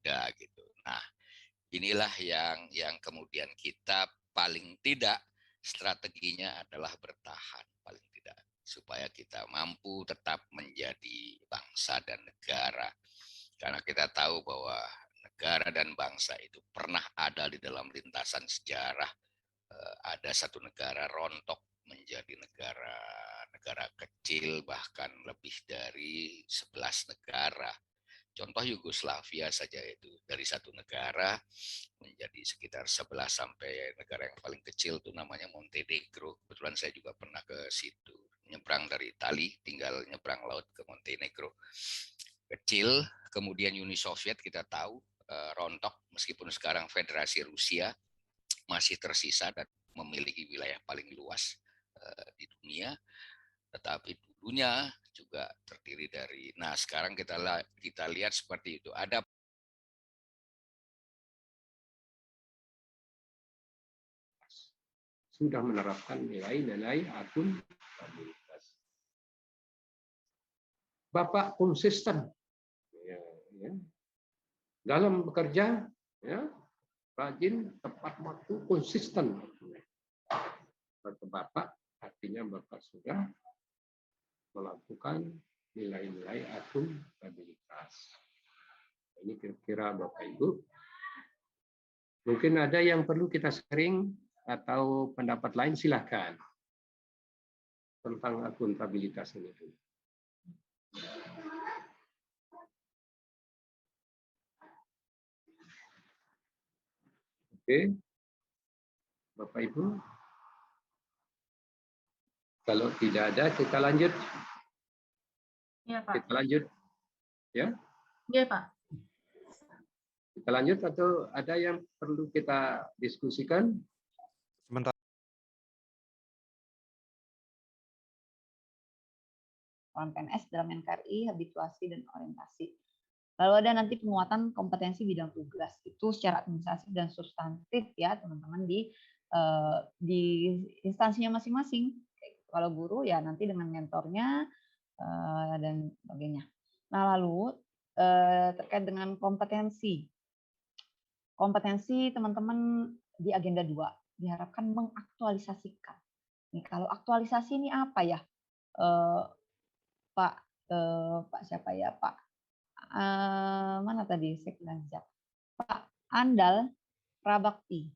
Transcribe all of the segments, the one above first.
ada gitu. Nah, inilah yang kemudian kita paling tidak strateginya adalah bertahan paling tidak supaya kita mampu tetap menjadi bangsa dan negara. Karena kita tahu bahwa negara dan bangsa itu pernah ada di dalam lintasan sejarah. Ada satu negara rontok menjadi negara kecil, bahkan lebih dari 11 negara. Contoh Yugoslavia saja itu dari satu negara menjadi sekitar 11 sampai negara yang paling kecil itu namanya Montenegro. Kebetulan saya juga pernah ke situ. Nyebrang dari Itali, tinggal nyebrang laut ke Montenegro. Kecil, kemudian Uni Soviet kita tahu rontok meskipun sekarang Federasi Rusia masih tersisa dan memiliki wilayah paling luas di dunia, tetapi dulunya juga terdiri dari. Nah, sekarang kita lihat seperti itu. Ada sudah menerapkan nilai-nilai akuntabilitas. Bapak konsisten ya, dalam bekerja, ya, rajin, tepat waktu, konsisten. Kata Bapak, artinya Bapak sudah melakukan nilai-nilai akuntabilitas. Ini kira-kira Bapak Ibu. Mungkin ada yang perlu kita sharing atau pendapat lain, silakan tentang akuntabilitas ini. Oke, Bapak Ibu. Kalau tidak ada, kita lanjut. Iya, Pak. Kita lanjut, ya? Iya, Pak. Kita lanjut atau ada yang perlu kita diskusikan? Sebentar. PNS dalam NKRI, habituasi dan orientasi. Lalu ada nanti penguatan kompetensi bidang tugas itu secara administratif dan substantif ya teman-teman di instansinya masing-masing. Kalau guru ya nanti dengan mentornya dan sebagainya. Nah lalu terkait dengan kompetensi teman-teman di agenda 2 diharapkan mengaktualisasikan. Nih kalau aktualisasi ini apa ya Pak siapa ya Pak? Mana tadi Sekdanjak? Pak Andal Prabakti.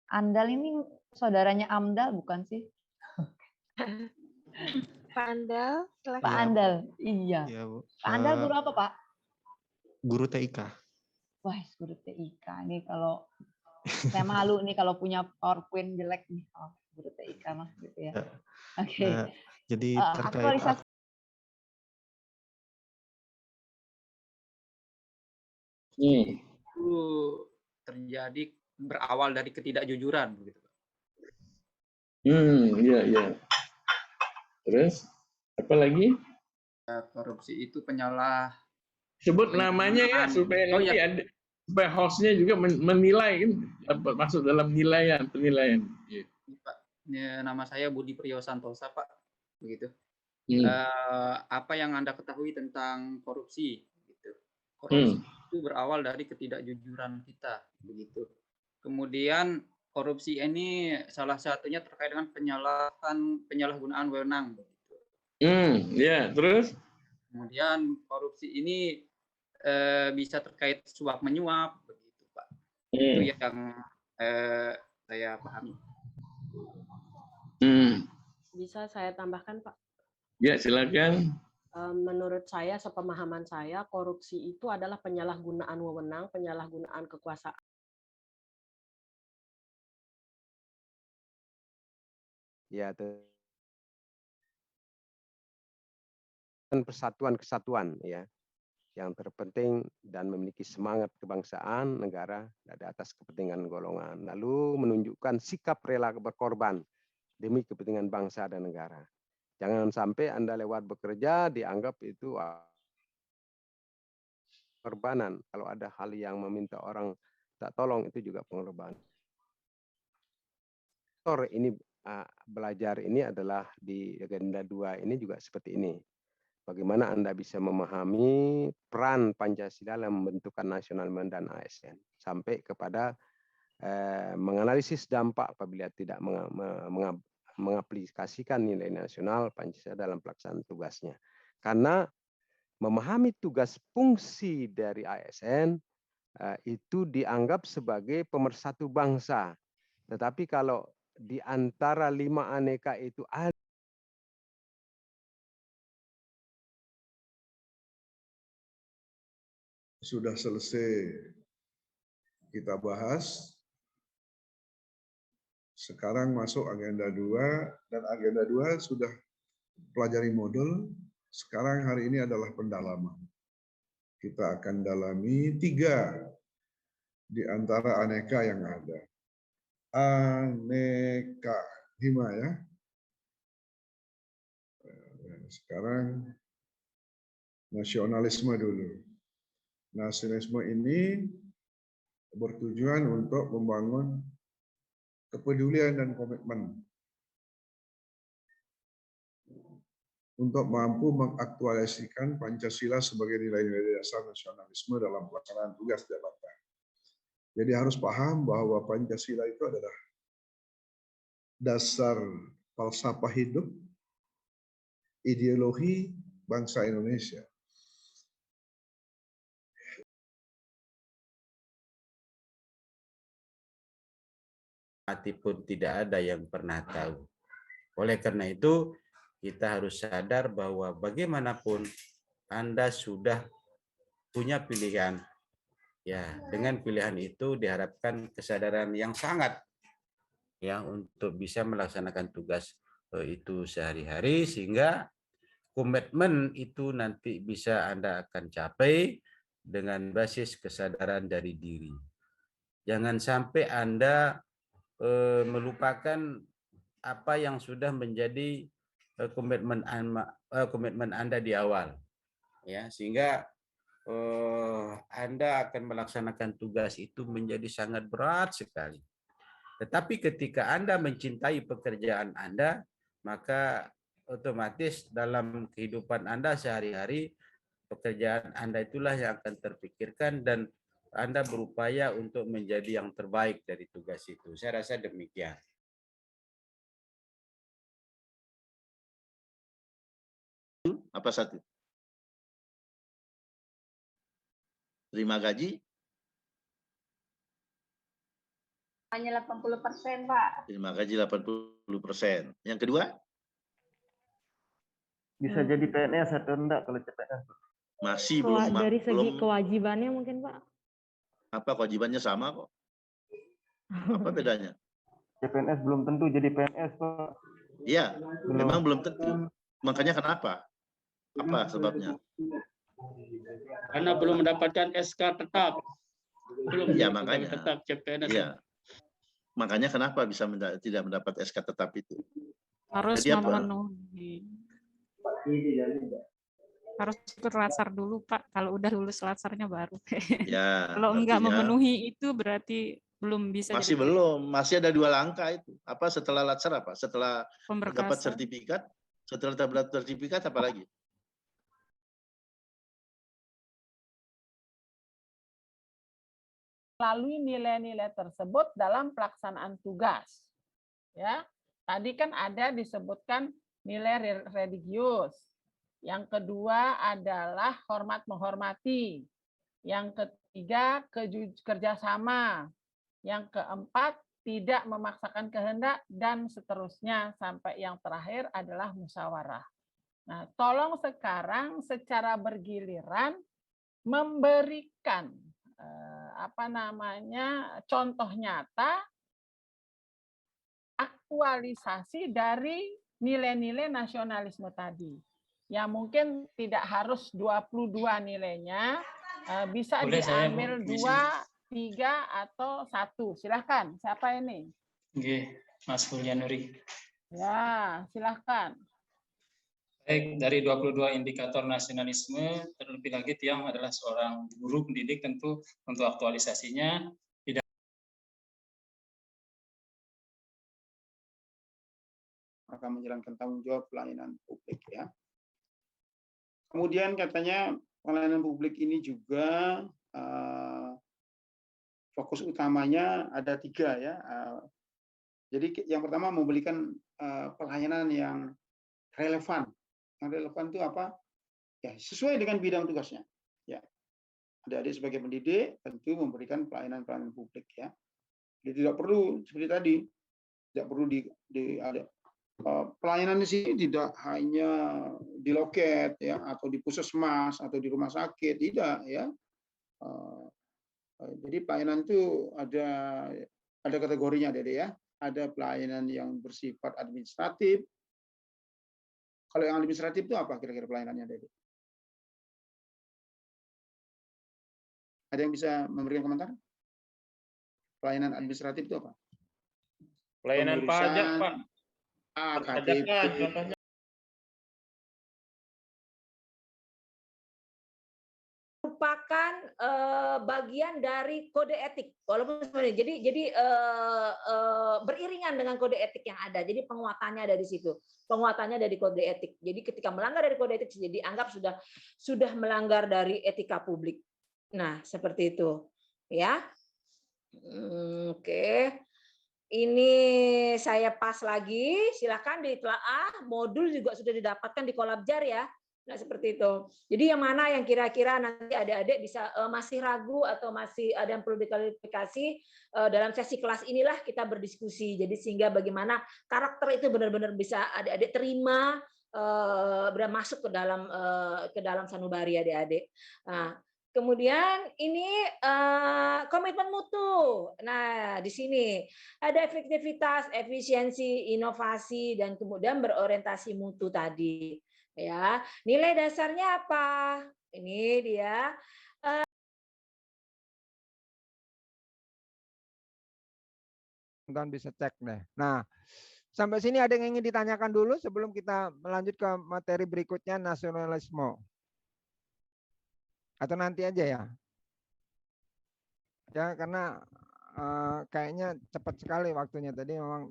Andal ini saudaranya Amdal bukan sih? Pak Andal, silakan. Pak Andal, iya. Ya, Bu. Pak Andal guru apa Pak? Guru TIK. Wah, guru TIK. Ini kalau saya malu nih kalau punya PowerPoint jelek nih. Oh, guru TIK mah gitu ya. Oke. Jadi terkait aktualisasi. Itu terjadi berawal dari ketidakjujuran begitu. Iya. Terus apa lagi? Korupsi itu penyalah. Sebut namanya ya supaya nanti ada, supaya hostnya juga menilai kan, masuk dalam penilaian. Ya, Pak, nama saya Budi Priyo Santosa Pak, begitu. Apa yang Anda ketahui tentang korupsi? Gitu. Korupsi itu berawal dari ketidakjujuran kita, begitu. Kemudian korupsi ini salah satunya terkait dengan penyalahgunaan wewenang, begitu. Ya, terus? Kemudian korupsi ini bisa terkait suap menyuap, begitu Pak. Itu yang saya pahami. Bisa saya tambahkan Pak? Ya, silakan. Menurut saya, sepemahaman saya, korupsi itu adalah penyalahgunaan wewenang, penyalahgunaan kekuasaan. Ya, dan persatuan kesatuan ya, yang terpenting dan memiliki semangat kebangsaan negara di atas kepentingan golongan. Lalu menunjukkan sikap rela berkorban demi kepentingan bangsa dan negara. Jangan sampai Anda lewat bekerja dianggap itu pengorbanan. Kalau ada hal yang meminta orang tak tolong itu juga pengorbanan. Ini belajar ini adalah di agenda 2 ini juga seperti ini. bagaimana Anda bisa memahami peran Pancasila dalam membentukkan nasionalisme dan ASN sampai kepada menganalisis dampak apabila tidak mengaplikasikan nilai nasional Pancasila dalam pelaksanaan tugasnya. Karena memahami tugas fungsi dari ASN itu dianggap sebagai pemersatu bangsa. Tetapi kalau di antara 5 aneka itu ada sudah selesai kita bahas. Sekarang masuk agenda 2, dan agenda 2 sudah pelajari modul. Sekarang hari ini adalah pendalaman. Kita akan dalami 3 di antara aneka yang ada. Aneka 5 ya. Sekarang nasionalisme dulu. Nasionalisme ini bertujuan untuk membangun kepedulian dan komitmen untuk mampu mengaktualisasikan Pancasila sebagai nilai-nilai dasar nasionalisme dalam pelaksanaan tugas jabatan. Jadi harus paham bahwa Pancasila itu adalah dasar falsafah hidup, ideologi bangsa Indonesia. Mati pun tidak ada yang pernah tahu. Oleh karena itu, kita harus sadar bahwa bagaimanapun Anda sudah punya pilihan. Ya, dengan pilihan itu diharapkan kesadaran yang sangat ya untuk bisa melaksanakan tugas itu sehari-hari, sehingga komitmen itu nanti bisa Anda akan capai dengan basis kesadaran dari diri. Jangan sampai Anda melupakan apa yang sudah menjadi komitmen Anda di awal, ya, sehingga Anda akan melaksanakan tugas itu menjadi sangat berat sekali. Tetapi ketika Anda mencintai pekerjaan Anda, maka otomatis dalam kehidupan Anda sehari-hari, pekerjaan Anda itulah yang akan terpikirkan dan Anda berupaya untuk menjadi yang terbaik dari tugas itu. Saya rasa demikian. Apa satu? Terima gaji? Hanya 80%, Pak. Terima gaji 80%. Yang kedua? Bisa jadi PNS atau enggak kalau CPNS? Masih belum. Dari segi kewajibannya mungkin, Pak. Apa kewajibannya sama kok? Apa bedanya? CPNS belum tentu jadi PNS, Pak. Iya, memang belum tentu. Makanya kenapa? Apa sebabnya? Karena belum mendapatkan SK tetap. Belum ya, makanya. Tetap CPNS. Iya. Makanya kenapa bisa tidak mendapat SK tetap itu? Harus jadi memenuhi. Harus ikut latsar dulu, Pak. Kalau udah lulus latsarnya baru. Ya, kalau enggak memenuhi itu berarti belum bisa. Masih belum, masih ada 2 langkah itu. Apa setelah latsar apa? Setelah dapat sertifikat? Setelah dapat sertifikat apa lagi? Melalui nilai-nilai tersebut dalam pelaksanaan tugas. Ya, tadi kan ada disebutkan nilai religius. Yang kedua adalah hormat menghormati. Yang ketiga kerjasama. Yang keempat tidak memaksakan kehendak dan seterusnya sampai yang terakhir adalah musyawarah. Nah, tolong sekarang secara bergiliran memberikan contoh nyata aktualisasi dari nilai-nilai nasionalisme tadi. Ya mungkin tidak harus 22 nilainya, bisa boleh diambil 2, 3 atau 1. Silahkan. Siapa ini? Oke, Mas Fulyanuri. Ya, silahkan. Baik, dari 22 indikator nasionalisme, terlebih lagi Tiang adalah seorang guru pendidik, tentu untuk aktualisasinya tidak akan menjalankan tanggung jawab pelayanan publik ya. Kemudian katanya pelayanan publik ini juga fokus utamanya ada 3 ya. Jadi yang pertama memberikan pelayanan yang relevan. Yang relevan itu apa? Ya, sesuai dengan bidang tugasnya. Ya. Adik-adik sebagai pendidik tentu memberikan pelayanan publik ya. Jadi tidak perlu seperti tadi, tidak perlu ada pelayanan di sini tidak hanya di loket ya atau di puskesmas atau di rumah sakit, tidak ya. Jadi pelayanan itu ada kategorinya, Dede ya. Ada pelayanan yang bersifat administratif. Kalau yang administratif itu apa kira-kira pelayanannya, Dede? Ada yang bisa memberikan komentar? Pelayanan administratif itu apa? Pelayanan pajak, Pak. KTP. Contohnya. Merupakan bagian dari kode etik, walaupun sebenarnya jadi beriringan dengan kode etik yang ada. Jadi penguatannya ada di situ, penguatannya dari kode etik. Jadi ketika melanggar dari kode etik, jadi anggap sudah melanggar dari etika publik. Nah seperti itu, ya. Oke. Ini saya pas lagi, silakan ditelaah. Modul juga sudah didapatkan di Kolabjar ya. Nah seperti itu. Jadi yang mana yang kira-kira nanti adik-adik bisa masih ragu atau masih ada yang perlu diklarifikasi, dalam sesi kelas inilah kita berdiskusi. Jadi sehingga bagaimana karakter itu benar-benar bisa adik-adik terima, benar masuk ke dalam sanubari adik-adik. Nah, kemudian ini komitmen mutu. Nah, di sini ada efektivitas, efisiensi, inovasi, dan kemudian berorientasi mutu tadi. Ya, nilai dasarnya apa? Ini dia. Teman bisa cek deh. Nah, sampai sini ada yang ingin ditanyakan dulu sebelum kita melanjut ke materi berikutnya, nasionalisme. Atau nanti aja ya? Ya, karena kayaknya cepat sekali waktunya tadi memang.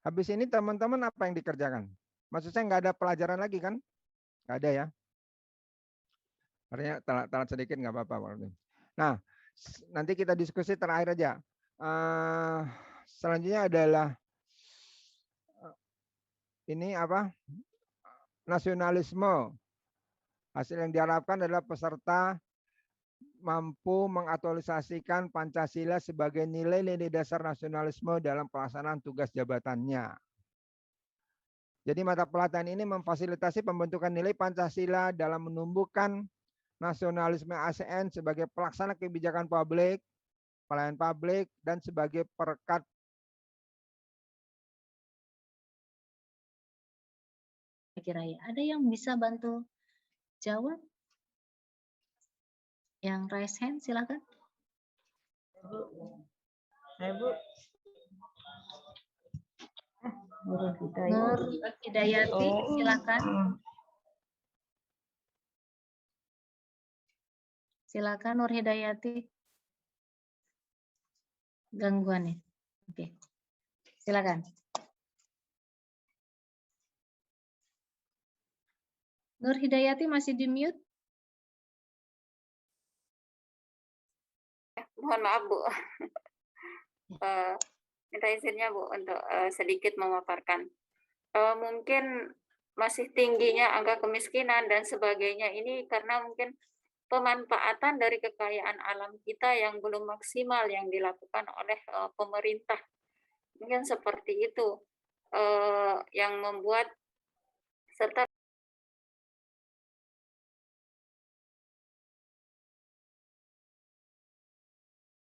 Habis ini teman-teman apa yang dikerjakan? Maksud saya nggak ada pelajaran lagi kan? Nggak ada ya? Artinya telat sedikit nggak apa-apa. Nah, nanti kita diskusi terakhir aja. Selanjutnya adalah ini apa? Nasionalisme. Hasil yang diharapkan adalah peserta mampu mengaktualisasikan Pancasila sebagai nilai-nilai dasar nasionalisme dalam pelaksanaan tugas jabatannya. Jadi mata pelatihan ini memfasilitasi pembentukan nilai Pancasila dalam menumbuhkan nasionalisme ASN sebagai pelaksana kebijakan publik, pelayanan publik, dan sebagai perekat kira-kira. Ada yang bisa bantu jawab? Yang raise hand silakan. Bu. Nur Hidayati, silakan. Silakan Nur Hidayati. Gangguan ya? Oke. Silakan. Nur Hidayati masih di mute? Mohon maaf Bu, minta izinnya Bu untuk sedikit memaparkan. Mungkin masih tingginya angka kemiskinan dan sebagainya ini karena mungkin pemanfaatan dari kekayaan alam kita yang belum maksimal yang dilakukan oleh pemerintah. Mungkin seperti itu yang membuat serta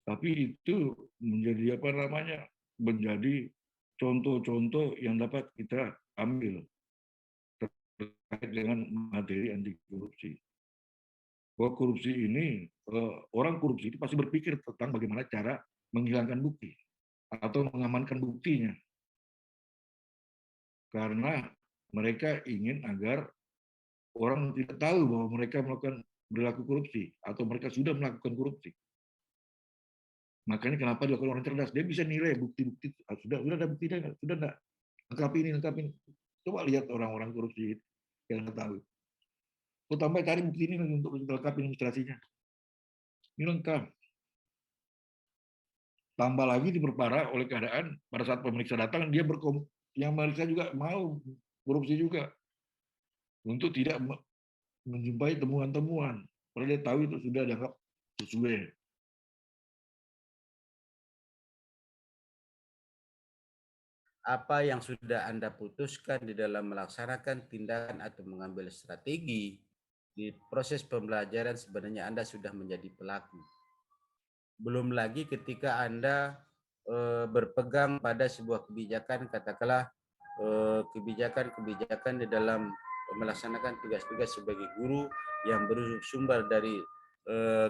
tapi itu menjadi apa namanya, menjadi contoh-contoh yang dapat kita ambil terkait dengan materi anti korupsi. Bahwa korupsi ini, orang korupsi itu pasti berpikir tentang bagaimana cara menghilangkan bukti atau mengamankan buktinya. Karena mereka ingin agar orang tidak tahu bahwa mereka melakukan berlaku korupsi atau mereka sudah melakukan korupsi. Makanya kenapa dilakukan orang cerdas, dia bisa nilai bukti-bukti, sudah ada buktinya, sudah enggak, lengkap ini. Coba lihat orang-orang korupsi yang nggak tahu. Kau tambah cari bukti ini untuk lengkap ilustrasinya. Ini lengkap. Tambah lagi diperparah oleh keadaan pada saat pemeriksa datang dia yang memeriksa juga mau korupsi juga untuk tidak menjumpai temuan-temuan. Padahal dia tahu itu sudah dianggap sesuai. Apa yang sudah Anda putuskan di dalam melaksanakan tindakan atau mengambil strategi di proses pembelajaran sebenarnya Anda sudah menjadi pelaku. Belum lagi ketika Anda berpegang pada sebuah kebijakan, katakanlah kebijakan-kebijakan di dalam melaksanakan tugas-tugas sebagai guru yang bersumber dari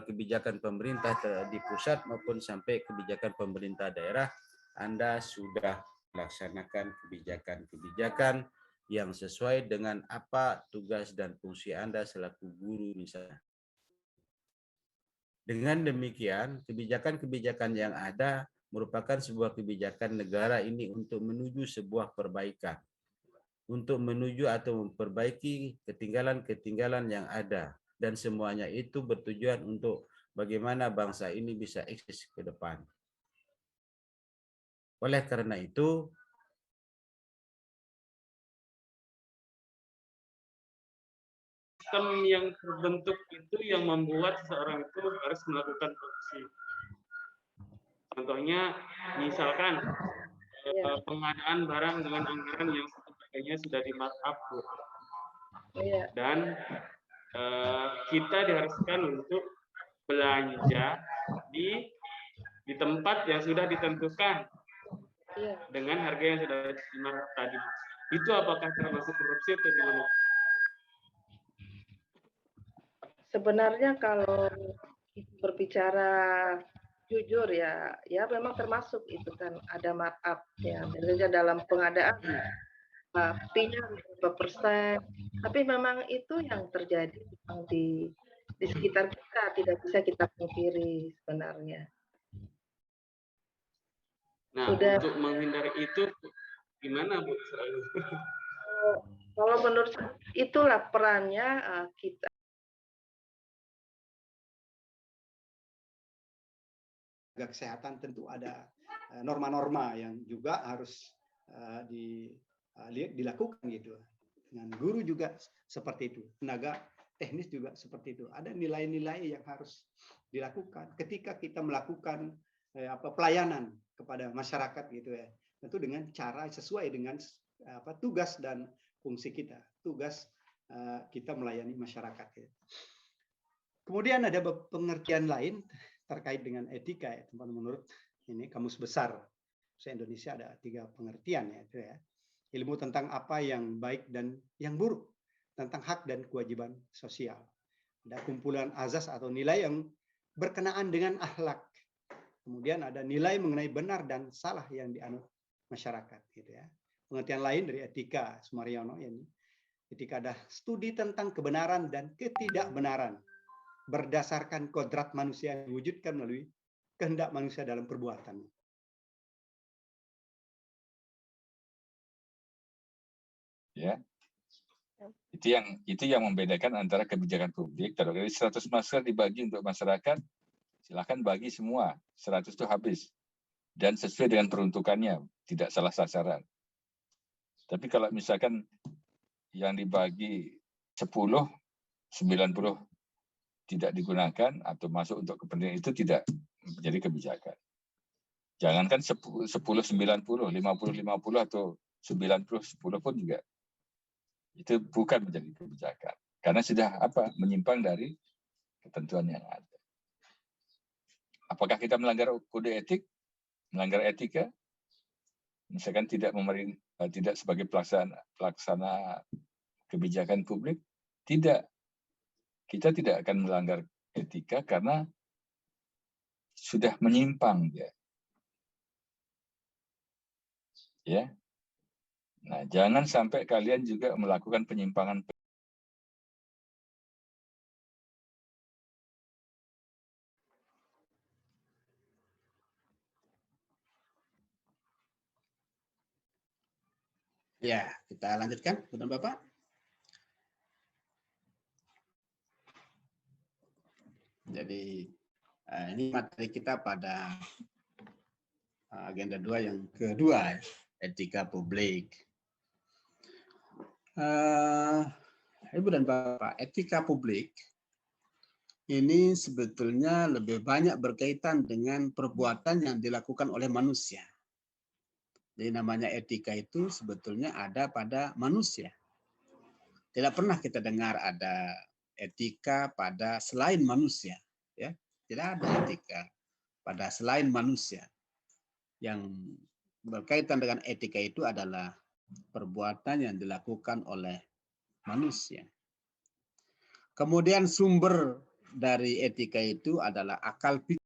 kebijakan pemerintah di pusat maupun sampai kebijakan pemerintah daerah, Anda sudah melaksanakan kebijakan-kebijakan yang sesuai dengan apa tugas dan fungsi Anda selaku guru misalnya. Dengan demikian, kebijakan-kebijakan yang ada merupakan sebuah kebijakan negara ini untuk menuju sebuah perbaikan, untuk menuju atau memperbaiki ketinggalan-ketinggalan yang ada, dan semuanya itu bertujuan untuk bagaimana bangsa ini bisa eksis ke depan. Oleh karena itu, sistem yang terbentuk itu yang membuat seseorang itu harus melakukan korupsi. Contohnya, misalkan pengadaan barang dengan anggaran yang sebagainya sudah di markup, dan kita diharuskan untuk belanja di tempat yang sudah ditentukan dengan harga yang sudah di markup tadi. Itu apakah termasuk korupsi atau gimana? Sebenarnya kalau berbicara jujur ya memang termasuk itu kan ada markup ya. Biasanya dalam pengadaan fee-nya berapa persen, tapi memang itu yang terjadi di sekitar kita, tidak bisa kita pungkiri sebenarnya. Nah, untuk menghindari itu gimana Bu? Kalau menurut saya itulah perannya kita. Kesehatan tentu ada norma-norma yang juga harus dilakukan gitu. Dengan guru juga seperti itu, tenaga teknis juga seperti itu. Ada nilai-nilai yang harus dilakukan ketika kita melakukan pelayanan kepada masyarakat gitu ya. Tentu dengan cara sesuai dengan tugas dan fungsi kita. Tugas kita melayani masyarakat. Gitu. Kemudian ada pengertian lain terkait dengan etika ya, teman-teman. Menurut ini Kamus Besar Bahasa Indonesia ada 3 pengertian ya, itu ya. Ilmu tentang apa yang baik dan yang buruk, tentang hak dan kewajiban sosial. Ada kumpulan azas atau nilai yang berkenaan dengan akhlak. Kemudian ada nilai mengenai benar dan salah yang dianut masyarakat gitu ya. Pengertian lain dari etika Sumaryono ini. Etika ada studi tentang kebenaran dan ketidakbenaran berdasarkan kodrat manusia yang diwujudkan melalui kehendak manusia dalam perbuatan. Ya, itu yang membedakan antara kebijakan publik. Kalau dari 100 masker dibagi untuk masyarakat, silakan bagi semua, 100 itu habis dan sesuai dengan peruntukannya, tidak salah sasaran. Tapi kalau misalkan yang dibagi 10, 90 tidak digunakan atau masuk untuk kepentingan itu tidak menjadi kebijakan. Jangankan 10, 90, 50 atau 90, 10 pun juga itu bukan menjadi kebijakan. Karena sudah menyimpang dari ketentuan yang ada. Apakah kita melanggar kode etik? Melanggar etika? Misalkan tidak sebagai pelaksana kebijakan publik? Tidak. Kita tidak akan melanggar etika karena sudah menyimpang dia. Ya. Nah, jangan sampai kalian juga melakukan penyimpangan. Ya, kita lanjutkan, Bapak. Jadi ini materi kita pada agenda 2 yang kedua, etika publik. Ibu dan Bapak, etika publik ini sebetulnya lebih banyak berkaitan dengan perbuatan yang dilakukan oleh manusia. Jadi namanya etika itu sebetulnya ada pada manusia. Tidak pernah kita dengar ada etika pada selain manusia, ya. Tidak ada etika pada selain manusia. Yang berkaitan dengan etika itu adalah perbuatan yang dilakukan oleh manusia. Kemudian sumber dari etika itu adalah akal pikir.